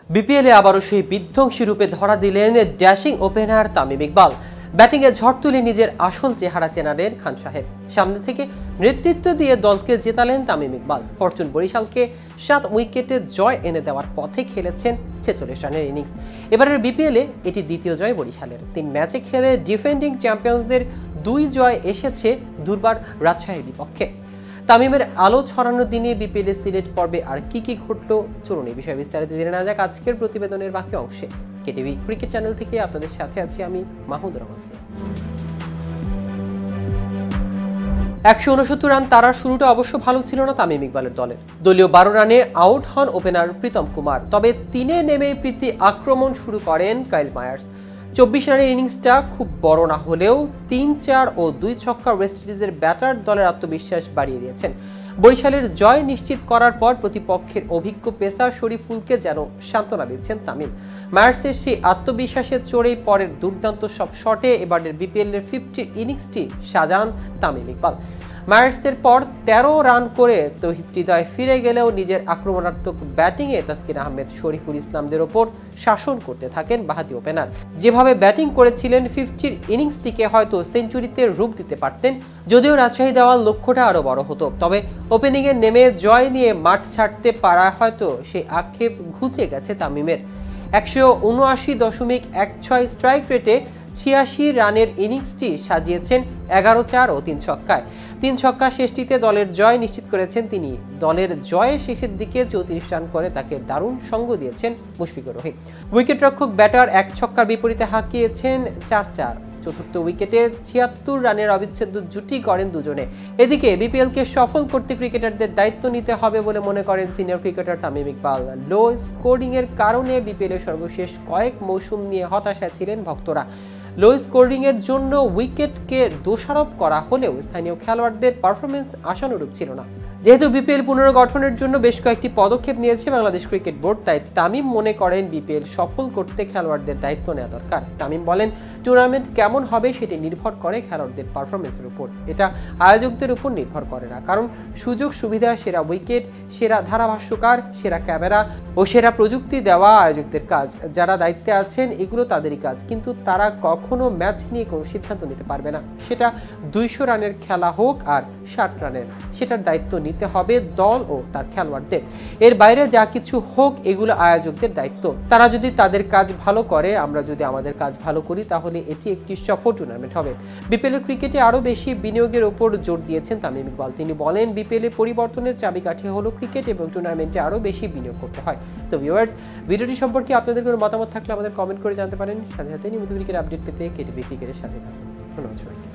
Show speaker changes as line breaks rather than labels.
বিপিএলে আবারও সেই বিধ্বংসী রূপে ধরা দিলেন ড্যাশিং ওপেনার তামিম ইকবাল। ব্যাটিংয়ে ঝড় তুলে নিজের আসল চেহারা চেনালেন খান সাহেব। সামনে থেকে নেতৃত্ব দিয়ে দলকে জেতালেন তামিম ইকবাল। ফরচুন বরিশালকে 7 উইকেটে জয় এনে দেওয়ার পথে খেলেছেন 46 রানের ইনিংস। এবারের বিপিএলে এটি দ্বিতীয় জয় বরিশালের। 3 ম্যাচে খেলে ডিফেন্ডিং চ্যাম্পিয়ন্সদের 2 জয় এসেছে দুর্বার রাজশাহীর বিপক্ষে। তামিমের আলো ছড়ানো দিনে বিপিএল সিলেট পর্বে আর কি ঘটলো, চলুন এই বিষয়ে বিস্তারিত জেনে নেওয়া যাক আজকের প্রতিবেদনের বাকি অংশে। কেটিভি ক্রিকেট চ্যানেল থেকে আপনাদের সাথে আছি আমি মাহমুদুর রহমান। 169 রান তারার শুরুটা অবশ্য ভালো ছিল না তামিম ইকবালের দলের। দলীয় 12 রানে আউট হন ওপেনার প্রীতম কুমার। তবে 3-এ নেমে প্রীতি আক্রমণ শুরু করেন কাইল মায়ার্স। 24 রানের ইনিংসটা খুব বড় না হলেও 3-4 ও 2 ছক্কা ওয়েস্ট ইন্ডিজের ব্যাটার দলের আত্মবিশ্বাস বাড়িয়ে দিয়েছেন। বরিশালের জয় নিশ্চিত করার পর প্রতিপক্ষের অভিজ্ঞ পেসার শরীফুলকে যেন সান্ত্বনা দিচ্ছেন তামিম। মায়ার্সের সেই আত্মবিশ্বাসের চড়েই পরের দুর্দান্ত সব শটে এবারের বিপিএলের 50 ইনিংসটি সাজান তামিম ইকবাল। মায়ার্সের পর 13 রান করে তৌহিদ হৃদয় ফিরে গেলেও নিজের আক্রমণাত্মক ব্যাটিংয়ে তাসকিন আহমেদ, শরীফুল ইসলামদের ওপর শাসন করতে থাকেন বাহাতি ওপেনার। যেভাবে ব্যাটিং করেছিলেন 50 ইনিংসটিকে হয়তো সেঞ্চুরিতে রূপ দিতে পারতেন, যদিও রাজশাহী দেওয়ার লক্ষ্যটা আরও বড় হতো। তবে ওপেনিংয়ে নেমে জয় নিয়ে মাঠ ছাড়তে পারা হয়তো সেই আক্ষেপ ঘুচে গেছে তামিমের। 179.16 স্ট্রাইক রেটে 86 রানের ইনিংসটি সাজিয়েছেন 11-4 ও 3 ছক্কায়। 3 ছক্কা শেষটিতে দলের জয় নিশ্চিত করেছেন তিনি। দলের জয়ের শেষের দিকে 34 রান করে তাকে দারুণ সঙ্গ দিয়েছেন মুশফিকুর রহিম। উইকেটরক্ষক ব্যাটার 1 ছক্কার বিপরীতে হাঁকিয়েছেন 4-4। চতুর্থ উইকেটে 76 রানের অবিচ্ছেদ্য জুটি করেন দুজনে। এদিকে বিপিএলকে সফল করতে ক্রিকেটারদের দায়িত্ব নিতে হবে বলে মনে করেন সিনিয়র ক্রিকেটার তামিম ইকবাল। লো স্কোরিংয়ের কারণে বিপিএলের সর্বশেষ কয়েক মৌসুম নিয়ে হতাশায় ছিলেন ভক্তরা। লো স্কোরিংয়ের জন্য উইকেটকে দোষারোপ করা হলেও স্থানীয় খেলোয়াড়দের পারফরমেন্স আশানুরূপ ছিল না। যেহেতু বিপিএল পুনর্গঠনের জন্য বেশ কয়েকটি পদক্ষেপ নিয়েছে বাংলাদেশ ক্রিকেট বোর্ড, তাই তামিম মনে করেন বিপিএল সফল করতে খেলোয়াড়দের দায়িত্ব নেওয়া দরকার। তামিম বলেন, টুর্নামেন্ট কেমন হবে সেটি নির্ভর করে খেলোয়াড়দের পারফরমেন্সের উপর, এটা আয়োজকদের উপর নির্ভর করে না। কারণ সুযোগ সুবিধা, সেরা উইকেট, সেরা ধারাভাষ্যকার, সেরা ক্যামেরা ও সেরা প্রযুক্তি দেওয়া আয়োজকদের কাজ। যারা দায়িত্বে আছেন এগুলো তাদেরই কাজ, কিন্তু তারা কখনো ম্যাচ নিয়ে কোনো সিদ্ধান্ত নিতে পারবে না। সেটা 200 রানের খেলা হোক আর 60 রানের, সেটার দায়িত্ব নিতে হবে দল ও তার খেলোয়াড়দের। এর বাইরে যা কিছু হোক এগুলো আয়োজকদের দায়িত্ব। তারা যদি তাদের কাজ ভালো করে, আমরা যদি আমাদের কাজ ভালো করি, তাহলে এটি একটি সফল টুর্নামেন্ট হবে। বিপিএল ক্রিকেটে আরো বেশি বিনিয়োগের উপর জোর দিয়েছেন তামিম ইকবাল। তিনি বলেন, বিপিএল পরিবর্তনের চাবিকাঠি হলো ক্রিকেট এবং টুর্নামেন্টে আরো বেশি বিনিয়োগ করতে হয়। তো ভিউয়ার্স, ভিডিওটি সম্পর্কে আপনাদের কোনো মতামত থাকলে আমাদের কমেন্ট করে জানতে পারেন। সাথে সাথে নিয়মিত ক্রিকেট আপডেট পেতে কেটিভি ক্রিকেটের সাথে থাকুন। ধন্যবাদ সবাইকে।